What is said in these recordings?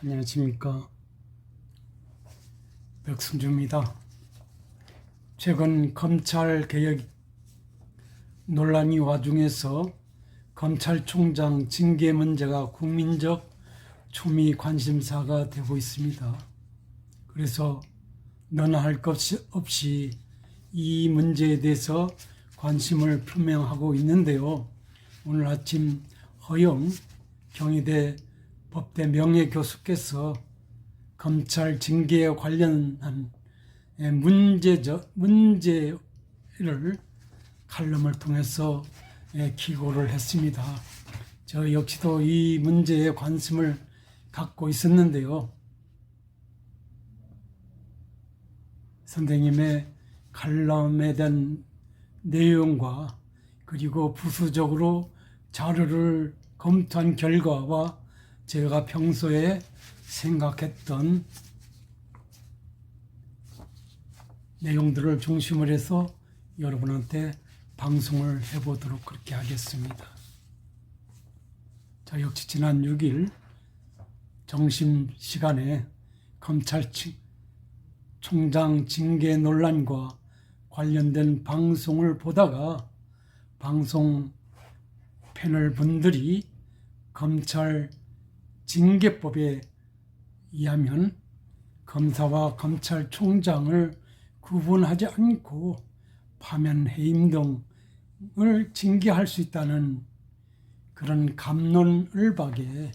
안녕하십니까. 백승주입니다. 최근 검찰개혁 논란이 와중에서 검찰총장 징계 문제가 국민적 초미 관심사가 되고 있습니다. 그래서 너나 할 것 없이 이 문제에 대해서 관심을 표명하고 있는데요. 오늘 아침 허영 경희대 법대 명예교수께서 검찰 징계에 관련한 문제를 칼럼을 통해서 기고를 했습니다. 저 역시도 이 문제에 관심을 갖고 있었는데요. 선생님의 칼럼에 대한 내용과 그리고 부수적으로 자료를 검토한 결과와 제가 평소에 생각했던 내용들을 중심으로 해서 여러분한테 방송을 해보도록 그렇게 하겠습니다. 저 역시 지난 6일 점심시간에 검찰총장 징계 논란과 관련된 방송을 보다가 방송 패널 분들이 검찰 징계법에 의하면 검사와 검찰총장을 구분하지 않고 파면, 해임 등을 징계할 수 있다는 그런 갑론을박에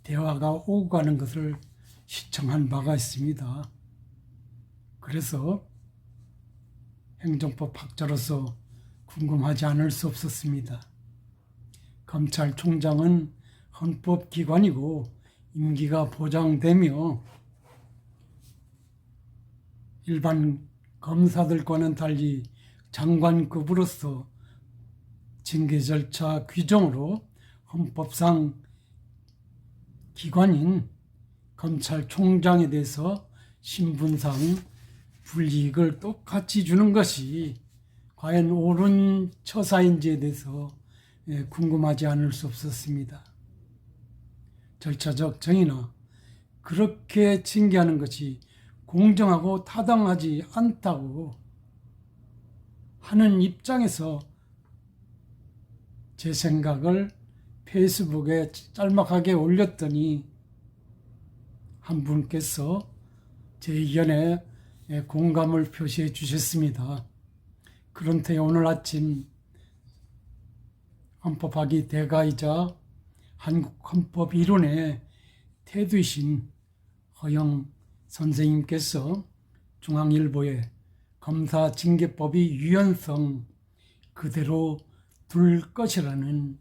대화가 오고 가는 것을 시청한 바가 있습니다. 그래서 행정법 학자로서 궁금하지 않을 수 없었습니다. 검찰총장은 헌법기관이고 임기가 보장되며 일반 검사들과는 달리 장관급으로서 징계 절차 규정으로 헌법상 기관인 검찰총장에 대해서 신분상 불이익을 똑같이 주는 것이 과연 옳은 처사인지에 대해서 궁금하지 않을 수 없었습니다. 절차적 정의나 그렇게 징계하는 것이 공정하고 타당하지 않다고 하는 입장에서 제 생각을 페이스북에 짤막하게 올렸더니 한 분께서 제 의견에 공감을 표시해 주셨습니다. 그런 터에 오늘 아침 헌법학의 대가이자 한국 헌법 이론의 태두이신 허영 선생님께서 중앙일보에 검사 징계법이 유연성 그대로 둘 것이라는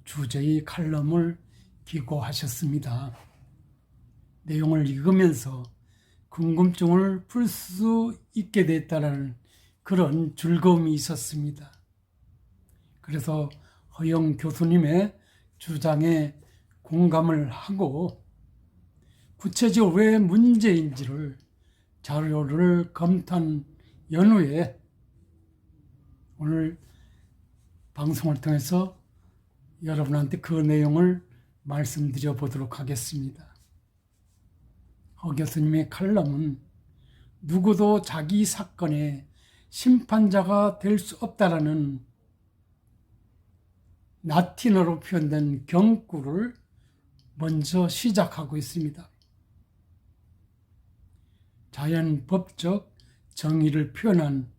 주제의 칼럼을 기고하셨습니다. 내용을 읽으면서 궁금증을 풀 수 있게 됐다는 그런 즐거움이 있었습니다. 그래서 허영 교수님의 주장에 공감을 하고 구체적으로 왜 문제인지를 자료를 검토한 연후에 오늘 방송을 통해서 여러분한테 그 내용을 말씀드려 보도록 하겠습니다. 허 교수님의 칼럼은 누구도 자기 사건의 심판자가 될 수 없다라는 라틴어로 표현된 경구를 먼저 시작하고 있습니다. 자연법적 정의를 표현한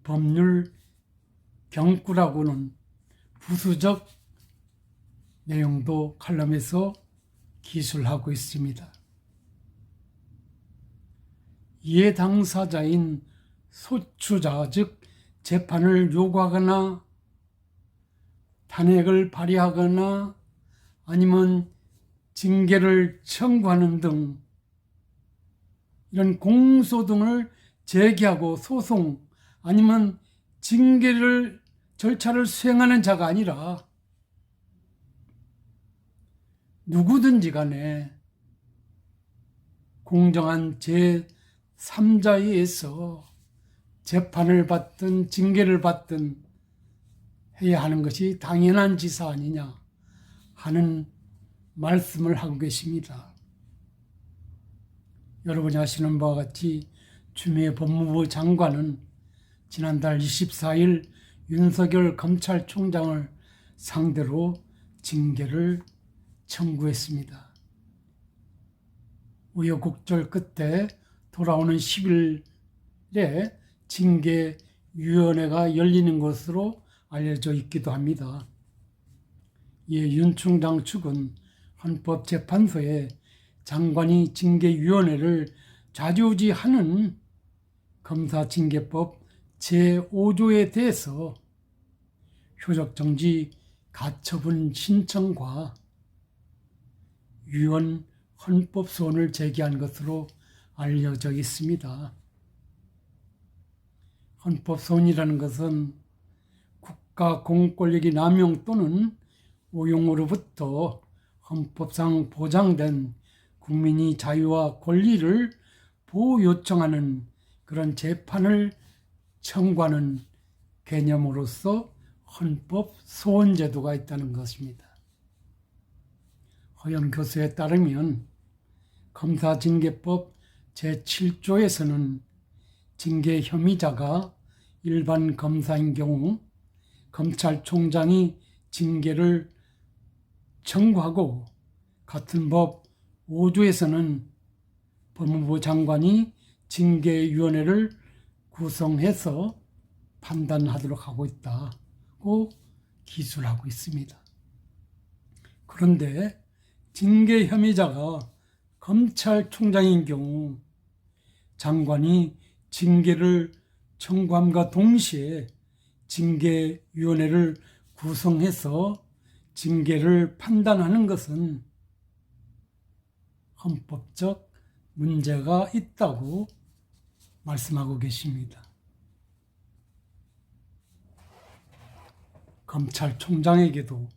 법률 경구라고는 부수적 내용도 칼럼에서 기술하고 있습니다. 이해 당사자인 소추자, 즉 재판을 요구하거나 탄핵을 발의하거나 아니면 징계를 청구하는 등 이런 공소 등을 제기하고 소송 아니면 징계를 절차를 수행하는 자가 아니라 누구든지 간에 공정한 제3자에 의해서 재판을 받든 징계를 받든 해야 하는 것이 당연한 지사 아니냐 하는 말씀을 하고 계십니다. 여러분이 아시는 바와 같이 추미애 법무부 장관은 지난달 24일 윤석열 검찰총장을 상대로 징계를 청구했습니다. 우여곡절 끝에 돌아오는 10일에 징계위원회가 열리는 것으로 알려져 있기도 합니다. 이에 윤 총장 측은 헌법재판소에 장관이 징계위원회를 좌지우지하는 검사징계법 제5조에 대해서 효력정지 가처분 신청과 위원 헌법소원을 제기한 것으로 알려져 있습니다. 헌법소원이라는 것은 국가 공권력의 남용 또는 오용으로부터 헌법상 보장된 국민의 자유와 권리를 보호 요청하는 그런 재판을 청구하는 개념으로서 헌법 소원제도가 있다는 것입니다. 허영 교수에 따르면 검사징계법 제7조에서는 징계 혐의자가 일반 검사인 경우 검찰총장이 징계를 청구하고 같은 법 5조에서는 법무부 장관이 징계위원회를 구성해서 판단하도록 하고 있다고 기술하고 있습니다. 그런데 징계 혐의자가 검찰총장인 경우 장관이 징계를 청구함과 동시에 징계위원회를 구성해서 징계를 판단하는 것은 헌법적 문제가 있다고 말씀하고 계십니다. 검찰총장에게도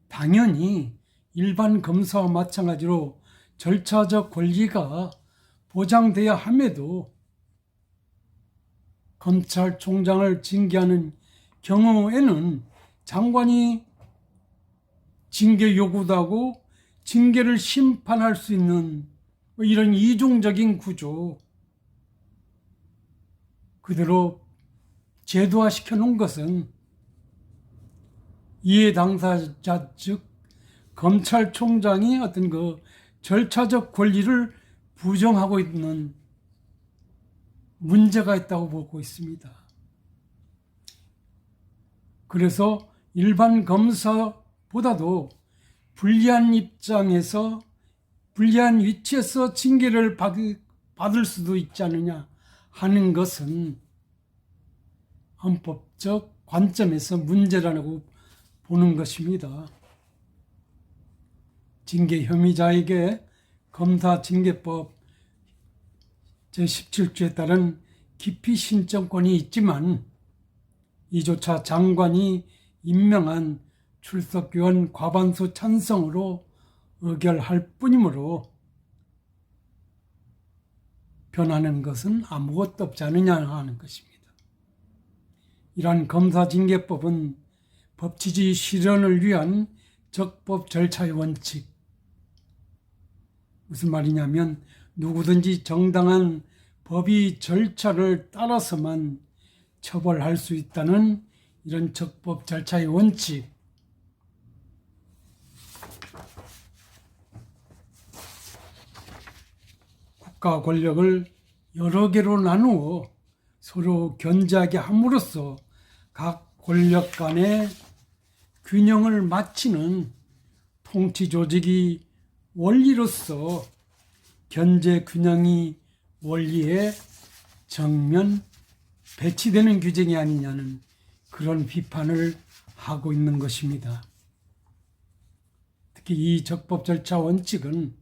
당연히 일반 검사와 마찬가지로 절차적 권리가 보장돼야 함에도 검찰총장을 징계하는 경우에는 장관이 징계 요구도 하고 징계를 심판할 수 있는 이런 이중적인 구조 그대로 제도화시켜 놓은 것은 이해 당사자 즉 검찰총장이 어떤 그 절차적 권리를 부정하고 있는 문제가 있다고 보고 있습니다. 그래서 일반 검사보다도 불리한 입장에서 불리한 위치에서 징계를 받을 수도 있지 않느냐 하는 것은 헌법적 관점에서 문제라고 보는 것입니다. 징계 혐의자에게 검사징계법 제17조에 따른 기피 신청권이 있지만 이조차 장관이 임명한 출석위원 과반수 찬성으로 의결할 뿐이므로 변하는 것은 아무것도 없지 않느냐 하는 것입니다. 이러한 검사징계법은 법치주의 실현을 위한 적법 절차의 원칙, 무슨 말이냐면 누구든지 정당한 법의 절차를 따라서만 처벌할 수 있다는 이런 적법 절차의 원칙, 국가 권력을 여러 개로 나누어 서로 견제하게 함으로써 각 권력 간의 균형을 맞추는 통치 조직이 원리로서 견제 균형이 원리에 정면 배치되는 규정이 아니냐는 그런 비판을 하고 있는 것입니다. 특히 이 적법 절차 원칙은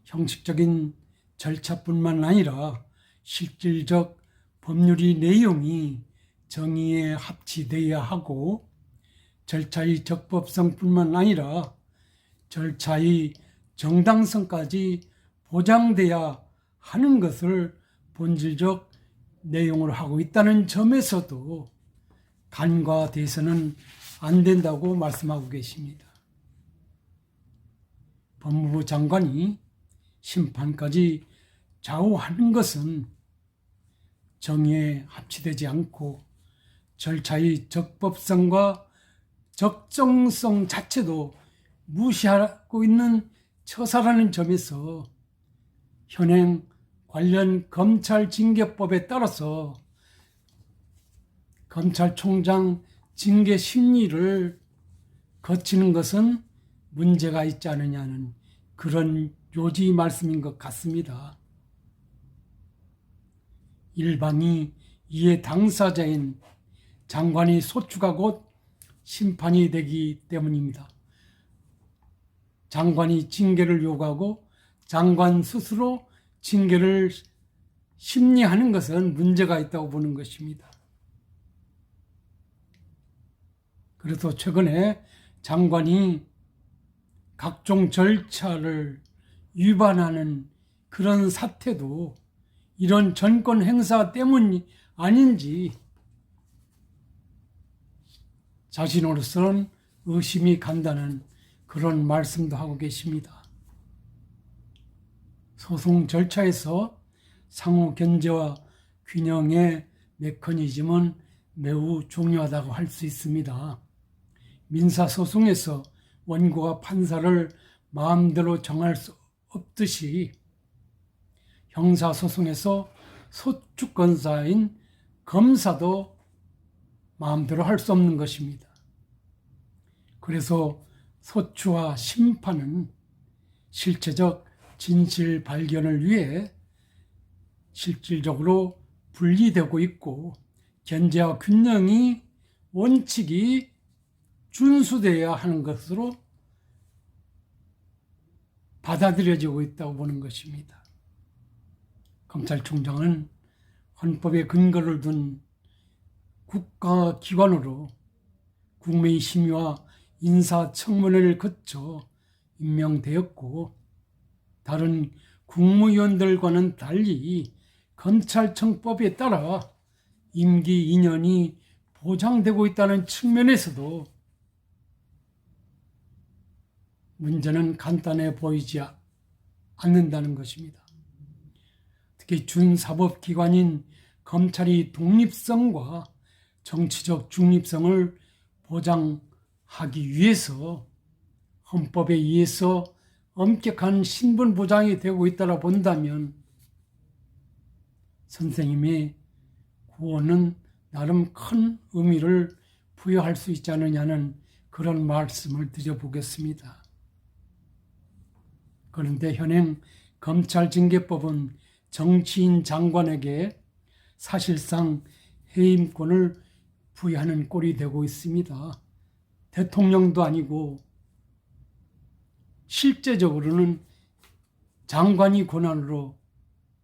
형식적인 절차뿐만 아니라 실질적 법률의 내용이 정의에 합치되어야 하고 절차의 적법성뿐만 아니라 절차의 정당성까지 보장돼야 하는 것을 본질적 내용으로 하고 있다는 점에서도 간과돼서는 안 된다고 말씀하고 계십니다. 법무부 장관이 심판까지 좌우하는 것은 정의에 합치되지 않고 절차의 적법성과 적정성 자체도 무시하고 있는 처사라는 점에서 현행 관련 검찰징계법에 따라서 검찰총장 징계 심리를 거치는 것은 문제가 있지 않느냐는 그런 요지 말씀인 것 같습니다. 일방이 이에 당사자인 장관의 소추가 곧 심판이 되기 때문입니다. 장관이 징계를 요구하고 장관 스스로 징계를 심리하는 것은 문제가 있다고 보는 것입니다. 그래서 최근에 장관이 각종 절차를 위반하는 그런 사태도 이런 전권 행사 때문이 아닌지 자신으로서는 의심이 간다는 그런 말씀도 하고 계십니다. 소송 절차에서 상호 견제와 균형의 메커니즘은 매우 중요하다고 할 수 있습니다. 민사소송에서 원고가 판사를 마음대로 정할 수 없듯이 형사소송에서 소추권자인 검사도 마음대로 할 수 없는 것입니다. 그래서 소추와 심판은 실체적 진실 발견을 위해 실질적으로 분리되고 있고 견제와 균형이 원칙이 준수되어야 하는 것으로 받아들여지고 있다고 보는 것입니다. 검찰총장은 헌법에 근거를 둔 국가기관으로 국민의 심의와 인사청문회를 거쳐 임명되었고 다른 국무위원들과는 달리 검찰청법에 따라 임기 2년이 보장되고 있다는 측면에서도 문제는 간단해 보이지 않는다는 것입니다. 특히 준사법기관인 검찰의 독립성과 정치적 중립성을 보장하기 위해서 헌법에 의해서 엄격한 신분 보장이 되고 있다고 본다면 선생님의 구원은 나름 큰 의미를 부여할 수 있지 않느냐는 그런 말씀을 드려보겠습니다. 그런데 현행 검찰징계법은 정치인 장관에게 사실상 해임권을 부여하는 꼴이 되고 있습니다. 대통령도 아니고 실제적으로는 장관이 권한으로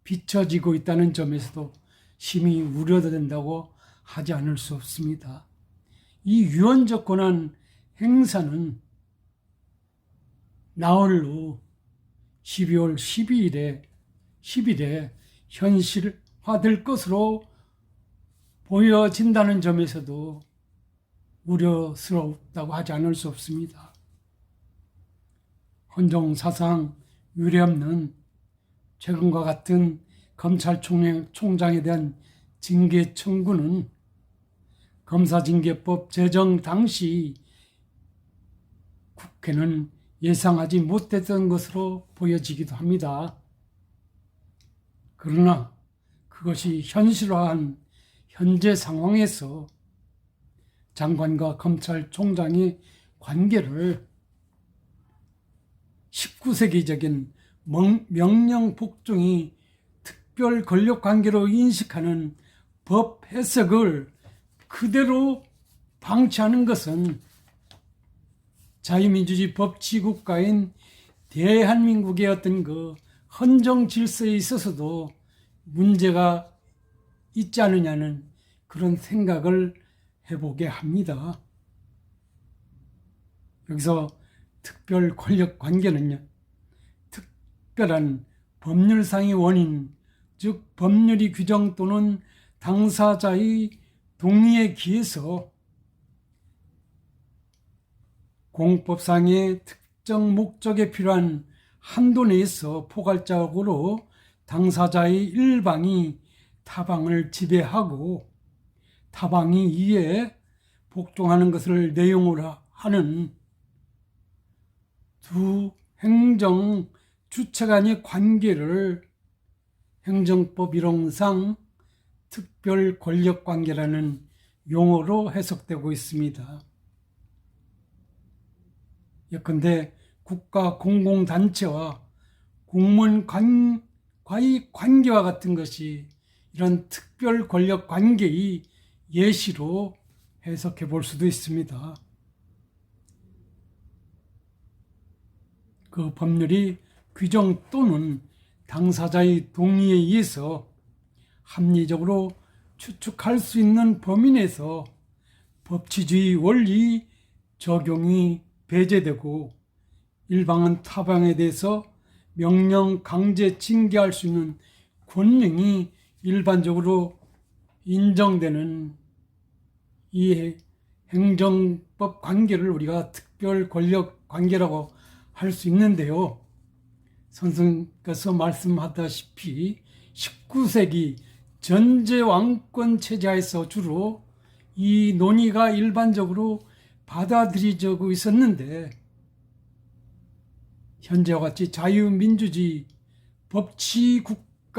비춰지고 있다는 점에서도 심히 우려된다고 하지 않을 수 없습니다. 이 유언적 권한 행사는 나흘로 12월 10일에 현실화될 것으로 보여진다는 점에서도 우려스럽다고 하지 않을 수 없습니다. 헌정사상 유례없는 최근과 같은 검찰총장에 대한 징계 청구는 검사징계법 제정 당시 국회는 예상하지 못했던 것으로 보여지기도 합니다. 그러나 그것이 현실화한 현재 상황에서 장관과 검찰총장의 관계를 19세기적인 명령 복종이 특별 권력 관계로 인식하는 법 해석을 그대로 방치하는 것은 자유민주주의 법치국가인 대한민국의 어떤 그 헌정 질서에 있어서도 문제가 있지 않느냐는 그런 생각을 해보게 합니다. 여기서 특별 권력 관계는요, 특별한 법률상의 원인, 즉 법률이 규정 또는 당사자의 동의에 기해서 공법상의 특정 목적에 필요한 한도 내에서 포괄적으로 당사자의 일방이 타방을 지배하고 타방이 이에 복종하는 것을 내용으로 하는 두 행정 주체 간의 관계를 행정법 이론상 특별 권력 관계라는 용어로 해석되고 있습니다. 예컨대 국가 공공단체와 공무원과의 관계와 같은 것이 이런 특별 권력 관계의 예시로 해석해 볼 수도 있습니다. 그 법률이 규정 또는 당사자의 동의에 의해서 합리적으로 추측할 수 있는 범위 내에서 법치주의 원리 적용이 배제되고 일방은 타방에 대해서 명령 강제 징계할 수 있는 권능이 일반적으로 인정되는 이 행정법 관계를 우리가 특별 권력 관계라고 할 수 있는데요. 선생님께서 말씀하다시피 19세기 전제왕권 체제하에서 주로 이 논의가 일반적으로 받아들여지고 있었는데 현재와 같이 자유민주주의 법치국가로서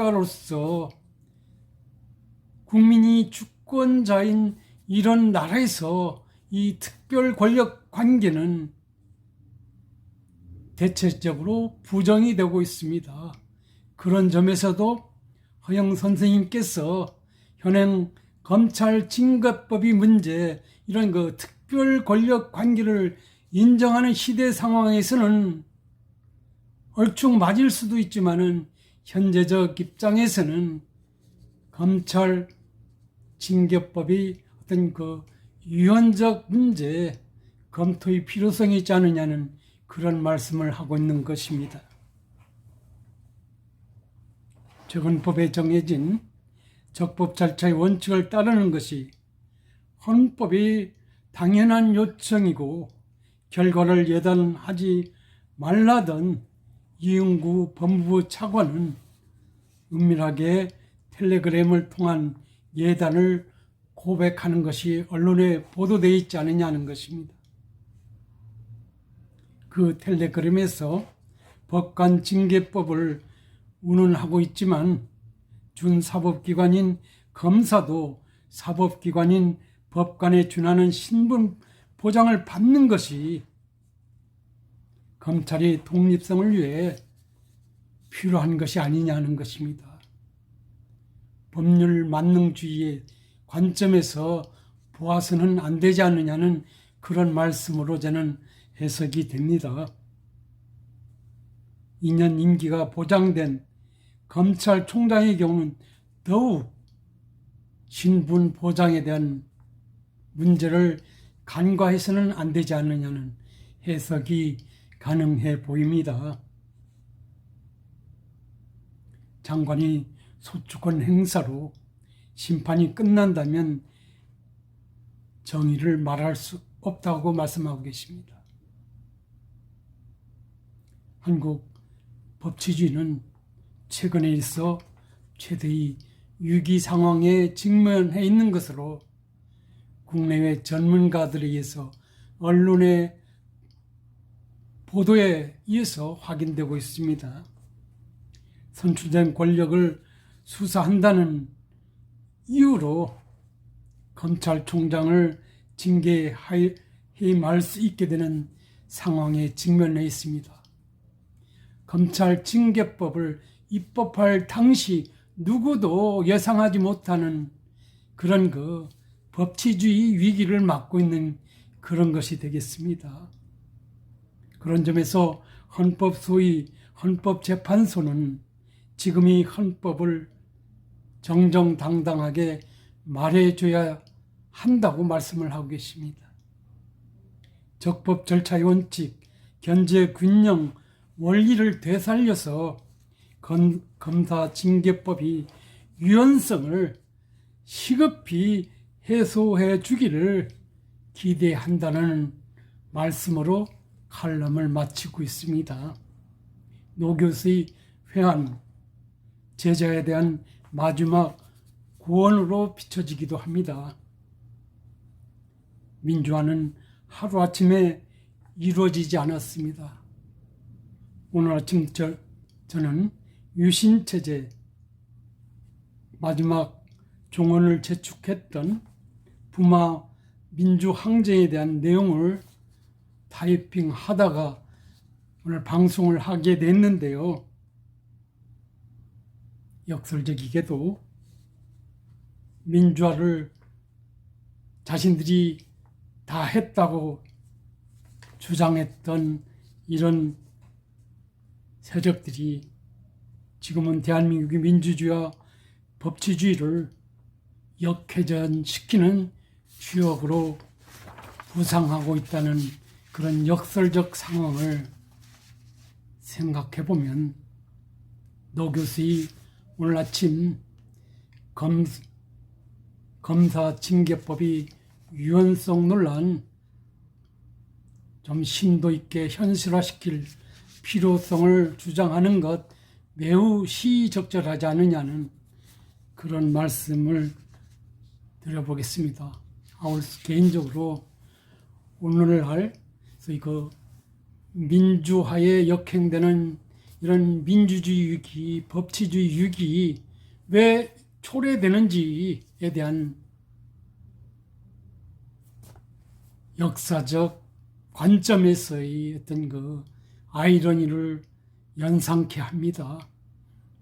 국민이 주권자인 이런 나라에서 이 특별 권력 관계는 대체적으로 부정이 되고 있습니다. 그런 점에서도 허영 선생님께서 현행 검찰 징계법의 문제 이런 특별 권력 관계를 인정하는 시대 상황에서는 얼추 맞을 수도 있지만은 현재적 입장에서는 검찰 징계법이 어떤 유연적 문제 검토의 필요성이 있지 않느냐는 그런 말씀을 하고 있는 것입니다. 최근 법에 정해진 적법 절차의 원칙을 따르는 것이 헌법이 당연한 요청이고 결과를 예단하지 말라던 이응구 법무부 차관은 은밀하게 텔레그램을 통한 예단을 고백하는 것이 언론에 보도되어 있지 않느냐는 것입니다. 그 텔레그램에서 법관 징계법을 운운하고 있지만 준사법기관인 검사도 사법기관인 법관에 준하는 신분 보장을 받는 것이 검찰의 독립성을 위해 필요한 것이 아니냐는 것입니다. 법률 만능주의의 관점에서 보아서는 안 되지 않느냐는 그런 말씀으로 저는 해석이 됩니다. 2년 임기가 보장된 검찰총장의 경우는 더욱 신분 보장에 대한 문제를 간과해서는 안 되지 않느냐는 해석이 가능해 보입니다. 장관이 소추권 행사로 심판이 끝난다면 정의를 말할 수 없다고 말씀하고 계십니다. 한국 법치주의는 최근에 있어 최대의 위기 상황에 직면해 있는 것으로 국내외 전문가들에 의해서 언론의 보도에 의해서 확인되고 있습니다. 선출된 권력을 수사한다는 이유로 검찰총장을 징계해임할 수 있게 되는 상황에 직면해 있습니다. 검찰 징계법을 입법할 당시 누구도 예상하지 못하는 그런 법치주의 위기를 맞고 있는 그런 것이 되겠습니다. 그런 점에서 소위 헌법재판소는 지금 이 헌법을 정정당당하게 말해줘야 한다고 말씀을 하고 계십니다. 적법 절차의 원칙, 견제 균형, 원리를 되살려서 검사 징계법이 유연성을 시급히 해소해 주기를 기대한다는 말씀으로 칼럼을 마치고 있습니다. 노 교수의 회한, 제자에 대한 마지막 구원으로 비춰지기도 합니다. 민주화는 하루아침에 이루어지지 않았습니다. 오늘 아침 저는 유신체제 마지막 종언을 재촉했던 부마 민주항쟁에 대한 내용을 타이핑하다가 오늘 방송을 하게 됐는데요. 역설적이게도 민주화를 자신들이 다 했다고 주장했던 이런 세력들이 지금은 대한민국의 민주주의와 법치주의를 역회전시키는 주역으로 부상하고 있다는 그런 역설적 상황을 생각해 보면 노 교수의 오늘 아침 검사 징계법이 유연성 논란 좀 심도 있게 현실화시킬 필요성을 주장하는 것 매우 시의적절하지 않느냐는 그런 말씀을 드려보겠습니다. 개인적으로 오늘날 그 민주화에 역행되는 이런 민주주의 위기, 법치주의 위기 왜 초래되는지에 대한 역사적 관점에서의 어떤 그 아이러니를 연상케 합니다.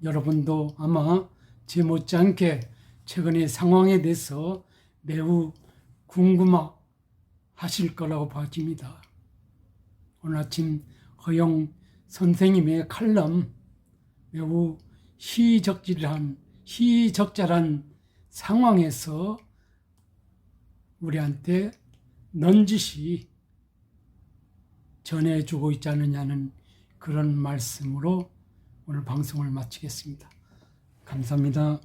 여러분도 아마 제 못지않게 최근의 상황에 대해서 매우 궁금하실 거라고 봐집니다. 오늘 아침 허영 선생님의 칼럼 매우 시의적절한 상황에서 우리한테 넌지시 전해주고 있지 않느냐는 그런 말씀으로 오늘 방송을 마치겠습니다. 감사합니다.